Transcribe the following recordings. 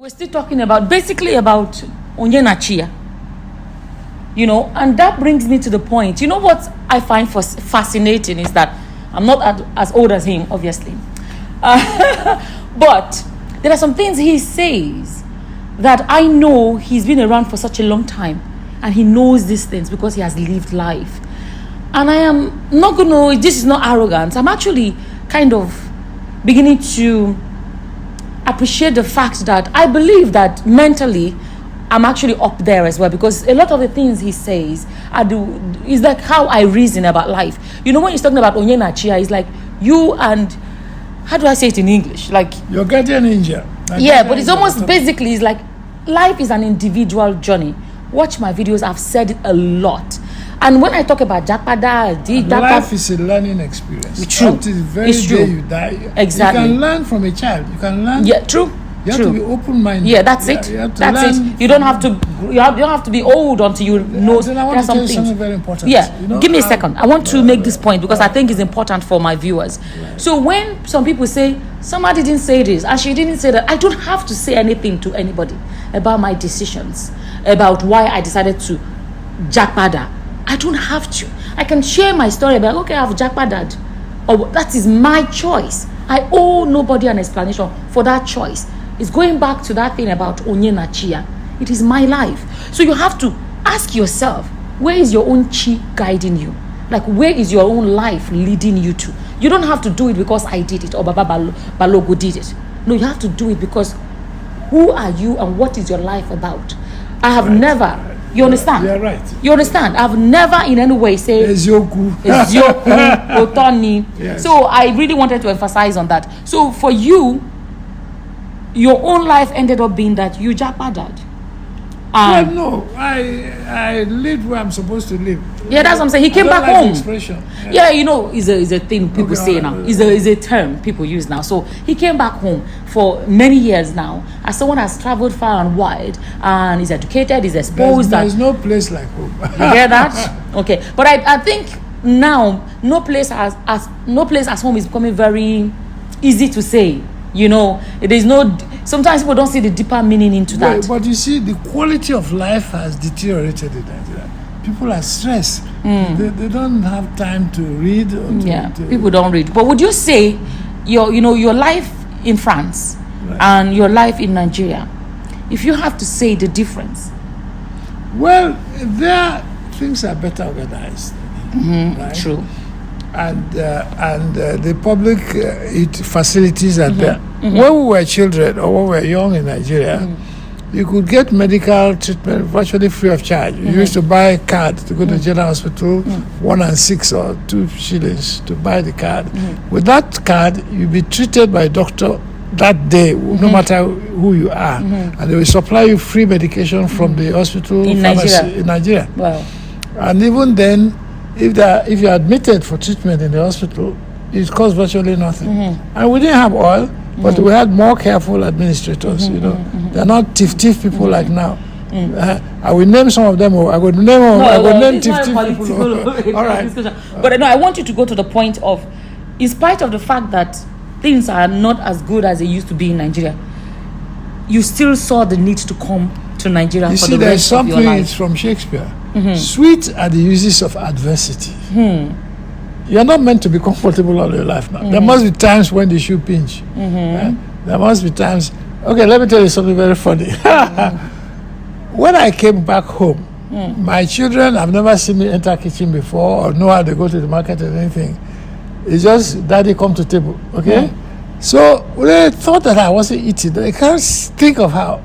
We're still talking about basically about Onyenachia, and that brings me to the point. You know what I find fascinating is that I'm not as old as him, obviously, but there are some things he says that I know he's been around for such a long time, and he knows these things because he has lived life. And I am not going to. This is not arrogance. I'm actually kind of beginning to appreciate the fact that I believe that mentally I'm actually up there as well, because a lot of the things he says is like how I reason about life. When he's talking about Onyenachia, it's like you and, how do I say it in English? Like your guardian angel. Yeah, but it's almost basically, it's like life is an individual journey. Watch my videos, I've said it a lot. And when I talk about Japa-da, life is a learning experience. True. Up to the very day you die. Exactly. You can learn from a child. You can learn. Yeah, true. You have to be open-minded. Yeah, that's it. That's it. You don't have to. You don't have to be old until you know. Then I want to tell you something very important. Yeah, give me a second. I want to make this point because I think it's important for my viewers. Right. So when some people say somebody didn't say this and she didn't say that, I don't have to say anything to anybody about my decisions, about why I decided to Japa-da. I don't have to. I can share my story about, okay, I've Japa-da'd. Or that is my choice. I owe nobody an explanation for that choice. It's going back to that thing about Onyenachia. It is my life. So you have to ask yourself, where is your own chi guiding you? Like, where is your own life leading you to? You don't have to do it because I did it or Baba Balogun did it. No, you have to do it because who are you and what is your life about? I have never... You understand? You're right. You understand? I've never in any way said Ezioku, Otoni. Yes. So I really wanted to emphasize on that. So for you, your own life ended up being that you Japa-da'd. Well, no, I lived where I'm supposed to live. Yeah, that's what I'm saying. He came back home. Expression. Yeah, is a thing people say now. Is a term people use now. So he came back home for many years now. As someone has traveled far and wide and is educated, is exposed. There's no place like home. You hear that? Okay, but I think now no place as home is becoming very easy to say. It is no. Sometimes people don't see the deeper meaning into that. But you see, the quality of life has deteriorated in Nigeria. People are stressed. They don't have time to read. People don't read. But would you say your life in France and your life in Nigeria, if you have to say the difference? Well, there things are better organized. Right? True. And the public facilities are there. When we were children or when we were young in Nigeria, you could get medical treatment virtually free of charge. You used to buy a card to go to general hospital, 1 and 6 or 2 shillings to buy the card. With that card, you'll be treated by a doctor that day, no matter who you are. And they will supply you free medication from the hospital pharmacy in Nigeria. Wow. And even then, if you're admitted for treatment in the hospital, it costs virtually nothing. And we didn't have oil, but we had more careful administrators. They're not thief people like now. I will name some of them. I would name thief people. All right. But no, I want you to go to the point of, in spite of the fact that things are not as good as they used to be in Nigeria, you still saw the need to come to Nigeria for the rest of your life. There's something from Shakespeare. Sweet are the uses of adversity. You're not meant to be comfortable all your life now. There must be times when the shoe pinch. There must be times. Okay, let me tell you something very funny. When I came back home, my children have never seen me enter kitchen before or know how to go to the market or anything. It's just, Daddy, come to table. Okay? So they thought that I wasn't eating. They can't think of how,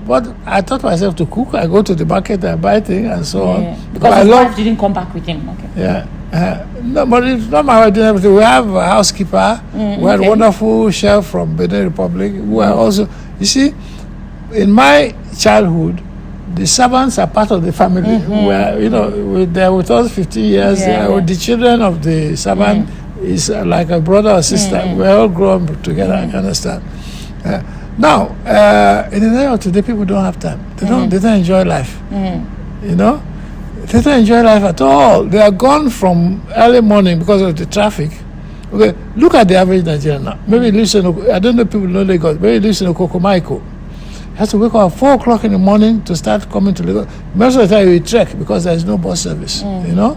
But I taught myself to cook. I go to the market and buy things and so on. Because his wife didn't come back with him. Okay. Yeah. No, but it's not my wife doing everything. We have a housekeeper. We had a wonderful chef from Benin Republic who are also, you see, in my childhood, the servants are part of the family. They're with us 15 years. With the children of the servant. Is like a brother or sister. We're all grown together. You understand? Now, in the day of today, people don't have time. They don't enjoy life. They don't enjoy life at all. They are gone from early morning because of the traffic. Okay, look at the average Nigerian now. Maybe listen. I don't know if people know Lagos. Maybe listen to Kokomaiko. He has to wake up at 4 o'clock in the morning to start coming to Lagos. Most of the time he trek because there is no bus service, you know.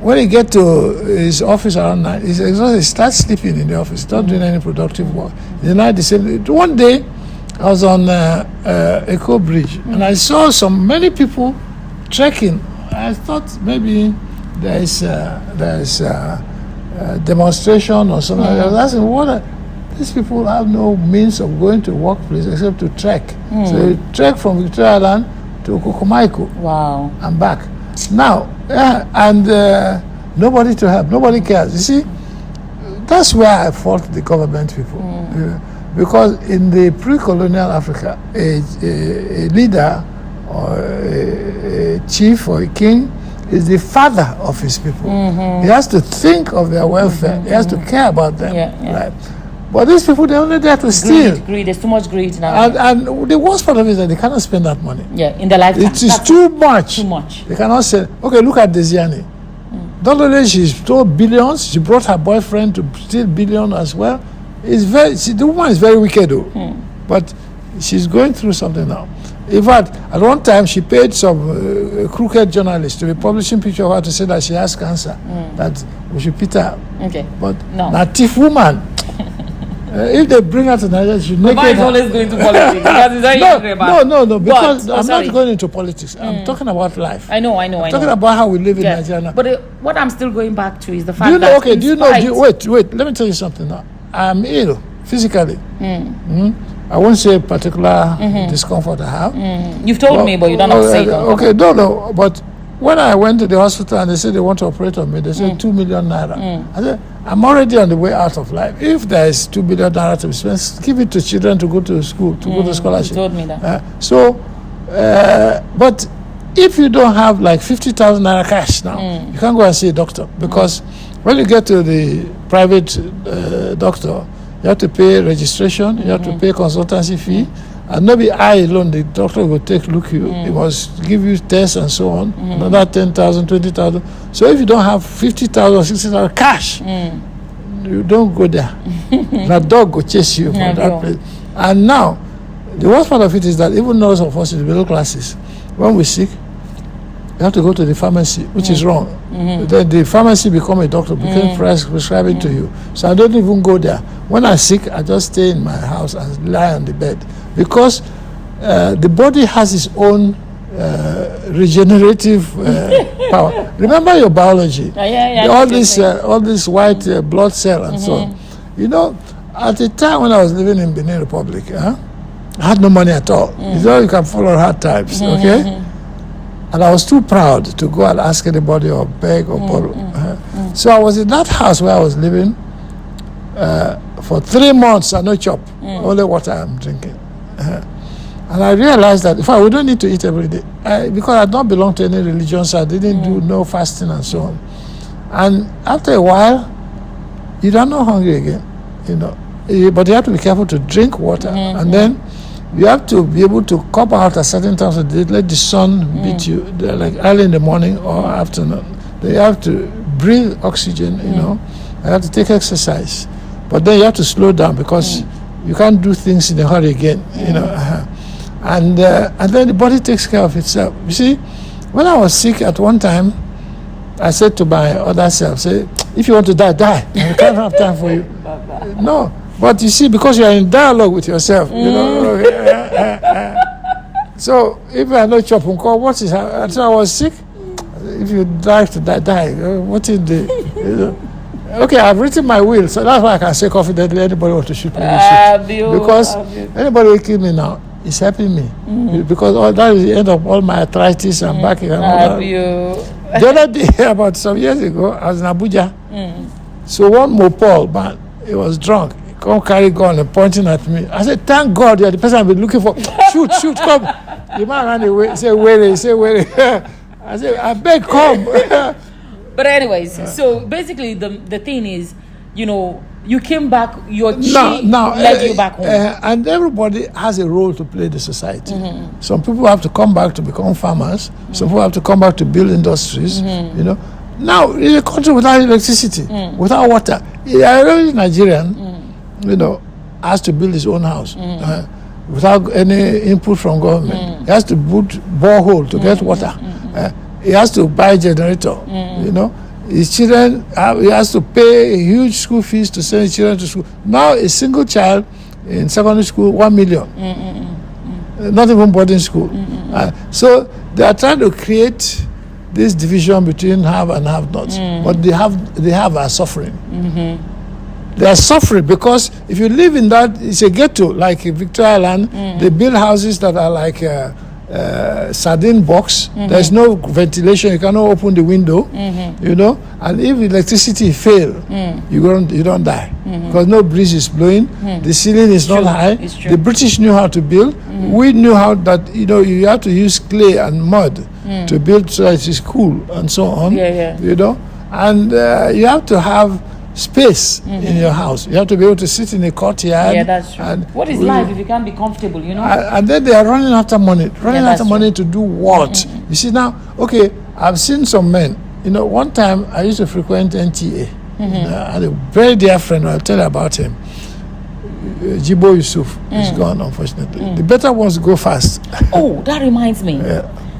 When he get to his office around 9, he's exhausted. He starts sleeping in the office, not doing any productive work. The night the same. One day, I was on Echo Bridge, and I saw many people trekking. I thought maybe there is a demonstration or something. I was asking, these people have no means of going to workplace except to trek. So they trek from Victoria Island to Kukumaiko. Wow. And back. Now, nobody to help, nobody cares. You see, that's where I fault the government people. Because in the pre-colonial Africa, a leader or a chief or a king is the father of his people. He has to think of their welfare. He has to care about them. Right? But these people, they're only there to steal. Greed. There's too much greed now. And the worst part of it is that they cannot spend that money. Yeah, in their lifetime. It is too much. Too much. They cannot say, okay, look at Desiani. Not only she stole billions, she brought her boyfriend to steal billions as well. The woman is very wicked though. But she's going through something now. In fact, at one time she paid some crooked journalist to be publishing picture of her to say that she has cancer, that we should put her. Okay. But no. That thief woman, if they bring her to Nigeria, she should make it. Is always going to politics because he's very angry about. No. Because I'm not going into politics. I'm talking about life. I know. I'm talking about how we live in Nigeria. But what I'm still going back to is the fact do you know? that. Okay. Do you know? Wait. Let me tell you something now. I'm ill physically. I won't say a particular discomfort I have. You've told me, but you don't have to say it. Okay, no. But when I went to the hospital and they said they want to operate on me, they said 2 million naira. I said, I'm already on the way out of life. If there is 2 million naira to be spent, give it to children to go to school, to go to scholarship. You told me that. But if you don't have like 50,000 naira cash now, you can't go and see a doctor because when you get to the private doctor, you have to pay registration, you have to pay consultancy fee, and not be I alone, the doctor will take look at you. He must give you tests and so on, another 10,000, 20,000. So if you don't have 50,000 or 60,000 cash, you don't go there. That dog will chase you from that place. And now, the worst part of it is that even those of us in the middle classes, when we're sick, you have to go to the pharmacy, which is wrong. Then the pharmacy become a doctor, become prescribing to you. So I don't even go there. When I'm sick, I just stay in my house and lie on the bed. Because the body has its own regenerative power. Remember your biology. All this white blood cell and so on. You know, at the time when I was living in Benin Republic, I had no money at all. You know, you can follow hard times, okay? And I was too proud to go and ask anybody or beg or borrow. So I was in that house where I was living for 3 months and no chop, only water I'm drinking. And I realized that in fact we don't need to eat every day because I don't belong to any religion, so I didn't do no fasting and so on. And after a while, you're not hungry again, you know. But you have to be careful to drink water, and then you have to be able to come out at certain times of the day, let the sun beat you, like early in the morning or afternoon. Then you have to breathe oxygen, you know. You have to take exercise. But then you have to slow down because you can't do things in a hurry again, you know. And then the body takes care of itself. You see, when I was sick at one time, I said to my other self, say, if you want to die, die. I can't have time for you. No. But you see, because you are in dialogue with yourself, you know. So if I know chop what is until I was sick? If you like to die. What is the? You know? Okay, I've written my will, so that's why I can say confidently anybody wants to shoot me. Because anybody will kill me now is helping me. Because that is the end of all my arthritis and back and all that. The other day, about some years ago, I was in Abuja. So one Mopol man, he was drunk. Come carry gun and pointing at me. I said, thank God you're the person I've been looking for. Shoot, come. The man ran away, say, where? I said, I beg, come. But anyways, so basically the thing is, you know, you came back, your chi led you back home. And everybody has a role to play in the society. Some people have to come back to become farmers. Some people have to come back to build industries, you know. Now, in a country without electricity, without water, every Nigerian, you know, has to build his own house. without any input from government. He has to put borehole to get water. He has to buy generator. You know, his children, he has to pay huge school fees to send his children to school. Now a single child in secondary school, 1 million. Not even boarding school. So they are trying to create this division between have and have-nots, but they are suffering. They are suffering because if you live in that, it's a ghetto, like in Victoria Island. They build houses that are like sardine box. There's no ventilation. You cannot open the window. You know, and if electricity fail, you don't die because no breeze is blowing. The ceiling is not high. The British knew how to build. We knew how that you have to use clay and mud to build so it is cool and so on. You know, and you have to have space in your house. You have to be able to sit in a courtyard. Yeah, that's true. And what is life if you can't be comfortable, you know? And then they are running after money. Money to do what? You see now, okay, I've seen some men. You know, one time I used to frequent NTA. I had a very dear friend, I'll tell you about him. Jibo Yusuf is gone, unfortunately. The better ones go fast. Oh, that reminds me.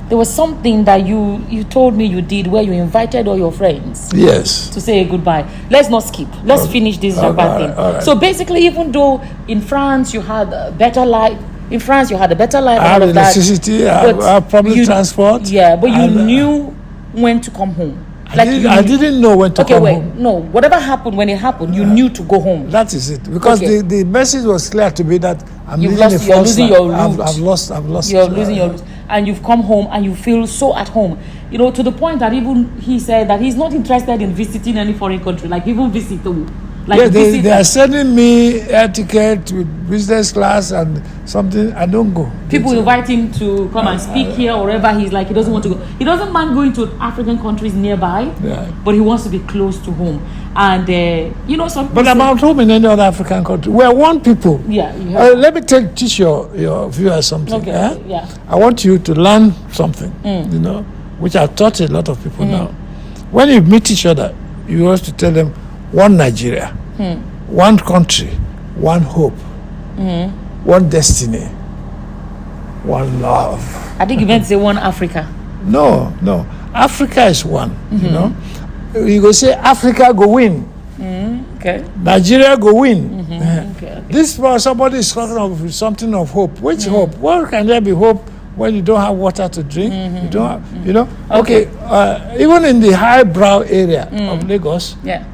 There was something that you told me you did where you invited all your friends. Yes. To say goodbye. Let's not skip. Let's finish this Japa thing. Right. So basically, even though in France you had a better life, I have electricity, I have public transport. Yeah, but you knew when to come home. I didn't know when to come home. No, whatever happened, when it happened, you knew to go home. That is it. Because the message was clear to me that you're losing your route. I've lost. You're losing your route. And you've come home and you feel so at home. You know, to the point that even he said that he's not interested in visiting any foreign country, like even visit the they are sending me air ticket with business class and something. I don't go. People invite him to come and speak here or wherever. He's like, he doesn't want to go. He doesn't mind going to African countries nearby, but he wants to be close to home. And you know, some. But I'm at home in any other African country. We're one people. Yeah. Let me teach your viewers something. Okay. Yeah. I want you to learn something. You know, which I've taught a lot of people now. When you meet each other, you have to tell them one Nigeria, one country, one hope, one destiny, one love. I think you meant to say one Africa. No. Africa is one. You know, you go say Africa go win. Okay. Nigeria go win. Okay. This somebody is talking of something of hope. Which hope? What can there be hope when you don't have water to drink? You don't have, you know. Okay. Even in the highbrow area of Lagos. Yeah.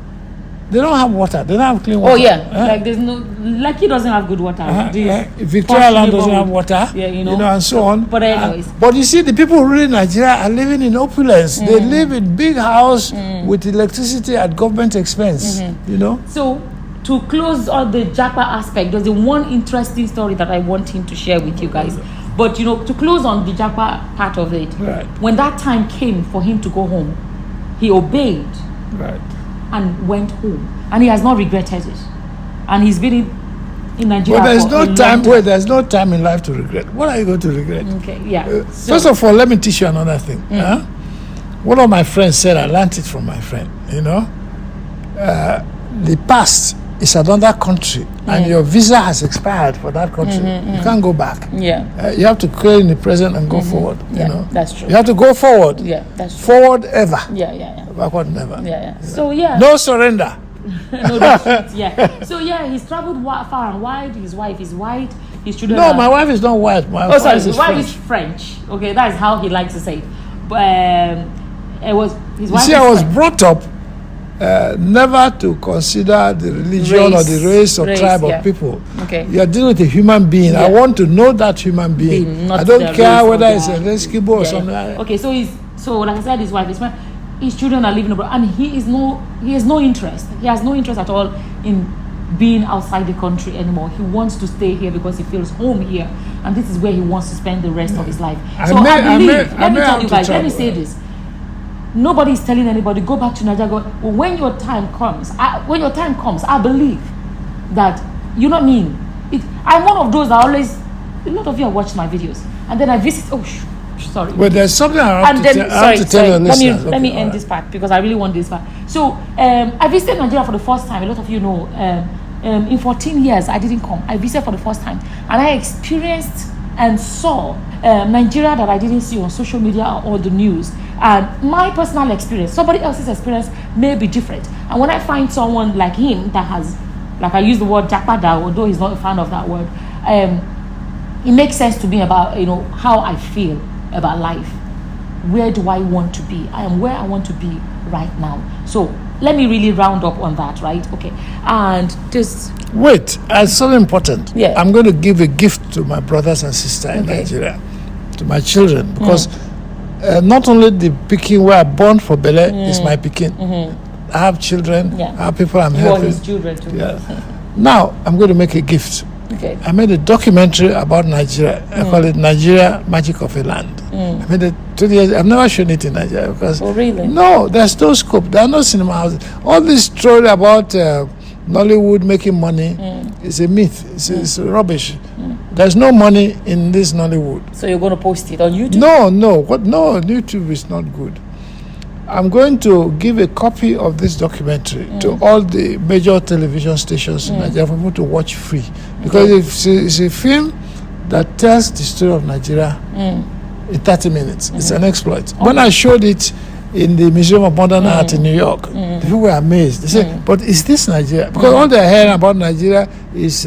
They don't have water. They don't have clean water. Oh yeah, like there's no, like he doesn't have good water. Victoria Land doesn't have water. Yeah, you know, and so on. But anyways, but you see, the people who live in Nigeria are living in opulence. They live in big house with electricity at government expense. You know. So to close on the Japa aspect, there's one interesting story that I want him to share with you guys. But you know, to close on the Japa part of it, when that time came for him to go home, he obeyed. Right. And went home, and he has not regretted it, and he's been in Nigeria. Well, there's no time. Well, there's no time in life to regret. What are you going to regret? Okay, yeah. First of all, let me teach you another thing. One of my friends said, I learned it from my friend. You know, the past is another country, and your visa has expired for that country. You can't go back. Yeah. You have to create in the present and go forward. Yeah, you know, that's true. You have to go forward. Yeah, that's true. Forward ever. Yeah. Backward never. Yeah. So yeah. No surrender. No, that's yeah. So yeah, he's traveled far and wide. His wife is white. His children. No, my wife is not white. My wife is French. Is French. Okay, that is how he likes to say it. But it was his wife. You see, I was brought up never to consider the religion or the race or tribe of people. Okay. You are dealing with a human being. I want to know that human being. I don't care whether it's a race Igbo or something. Okay, so like I said, his wife is French. His children are living abroad, and he has no interest. He has no interest at all in being outside the country anymore. He wants to stay here because he feels home here, and this is where he wants to spend the rest of his life. So I believe. Let me tell you guys. Let me say this. Nobody is telling anybody go back to Nigeria. When your time comes, I believe that you know what I mean. I'm one of those that always. A lot of you have watched my videos, and then I visit. Sorry. Well, there's something I have to tell you. Let me end this part because I really want this part. So I visited Nigeria for the first time. A lot of you know in 14 years, I didn't come. I visited for the first time, and I experienced and saw Nigeria that I didn't see on social media or the news. And my personal experience, somebody else's experience may be different. And when I find someone like him that has, like I use the word Japa-da, although he's not a fan of that word, it makes sense to me about, how I feel about life. Where do I want to be? I am where I want to be right now. So let me really round up on that, right? Okay. And just wait, it's so important. Yeah. I'm going to give a gift to my brothers and sisters in Nigeria, to my children, because not only the Peking where I'm born for Bele is my Peking. I have children. I have people I'm helping. his children too. Now I'm going to make a gift. Okay. I made a documentary about Nigeria. I call it Nigeria Magic of a Land. I made it 20 years. I've never shown it in Nigeria because really? No, there's no scope. There are no cinema houses. All this story about Nollywood making money is a myth. It's rubbish. There's no money in this Nollywood. So you're going to post it on YouTube? No. No, YouTube is not good. I'm going to give a copy of this documentary to all the major television stations in Nigeria for people to watch free. Because it's a film that tells the story of Nigeria in 30 minutes. It's an exploit. When I showed it in the Museum of Modern Art in New York, the people were amazed. They said, but is this Nigeria? Because all they're hearing about Nigeria is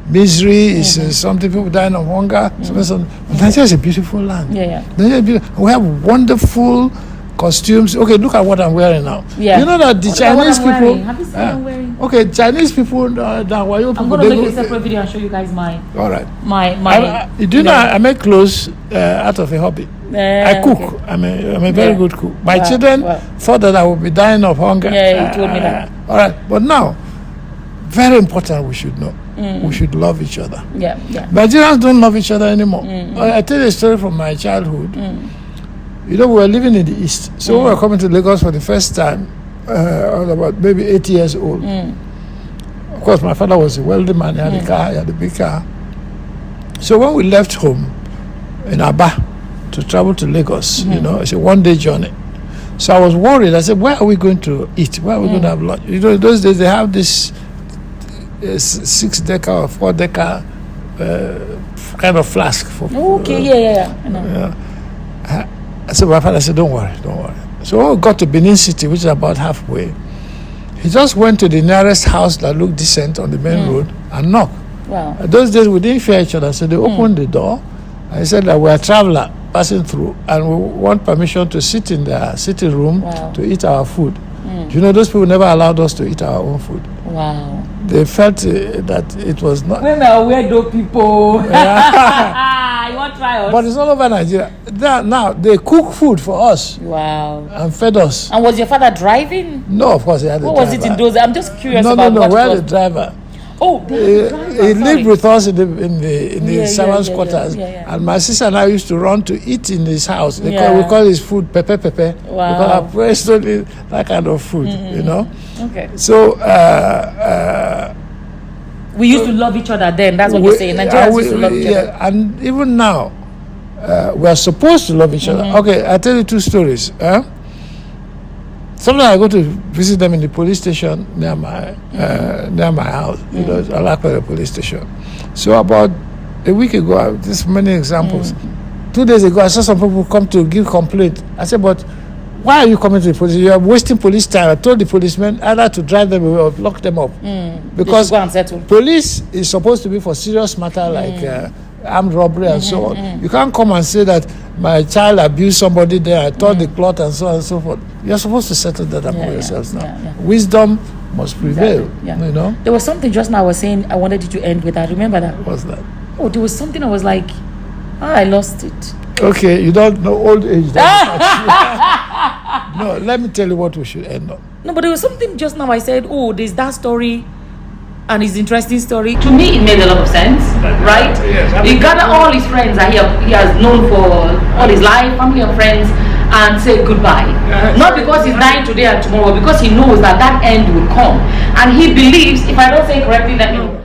misery, is something, people dying of hunger. Nigeria is a beautiful land. Nigeria is beautiful. We have wonderful costumes. Okay, look at what I'm wearing now. You know that the Chinese people. Have you seen what I'm wearing? Okay, Chinese people. I'm going to make a separate video and show you guys mine. All right. My. Do you know I make clothes out of a hobby. I cook. Okay. I'm a very good cook. My children thought that I would be dying of hunger. Yeah, you told me that. All right, but now, very important. We should know. We should love each other. Nigerians don't love each other anymore. I tell you a story from my childhood. We were living in the East. So we were coming to Lagos for the first time. I was about maybe 8 years old. Of course, my father was a wealthy man. He had a car, he had a big car. So when we left home in Aba to travel to Lagos, it's a one-day journey. So I was worried. I said, where are we going to eat? Where are we going to have lunch? In those days, they have this 6-decker or 4-decker kind of flask. For, I know. I said, my father said, don't worry. So when we got to Benin City, which is about halfway, he just went to the nearest house that looked decent on the main road and knocked. Wow. Those days, we didn't fear each other. So they opened the door. I said that we're a traveler passing through and we want permission to sit in their sitting room to eat our food. You know, those people never allowed us to eat our own food. Wow. They felt that it was not. Women are weirdo people. You want to try us? But it's all over Nigeria. Now, they cook food for us. Wow. And fed us. And was your father driving? No, of course he had a driver. What was it in those? I'm just curious about what it was. We had a driver. Oh, he lived with us in the servants' quarters. And my sister and I used to run to eat in his house. We call his food pepe. Wow. Because our parents don't eat that kind of food, Okay. So we used to love each other then. That's what you're saying. Nigerians used to love each other. And even now, we are supposed to love each other. Okay, I'll tell you two stories. Sometimes I go to visit them in the police station near my house. Alakwa police station. So about a week ago, just many examples. 2 days ago, I saw some people come to give complaint. I said, but why are you coming to the police? You are wasting police time. I told the policemen either to drive them away or lock them up. Because go and settle. Police is supposed to be for serious matter like armed robbery and so on. You can't come and say that my child abused somebody there, I tore the cloth and so on and so forth. You're supposed to settle that among yourselves now. Wisdom must prevail. There was something just now I was saying I wanted you to end with. I remember that. What's that? Oh, there was something I was like, I lost it. Okay, you don't know old age. No, let me tell you what we should end on. No, but there was something just now I said, oh, there's that story and his interesting story. To me, it made a lot of sense, right? Yes, he gathered all his friends that he has known for all his life, family and friends, and say goodbye. Not because he's dying today and tomorrow, because he knows that end will come. And he believes, if I don't say correctly, let me know.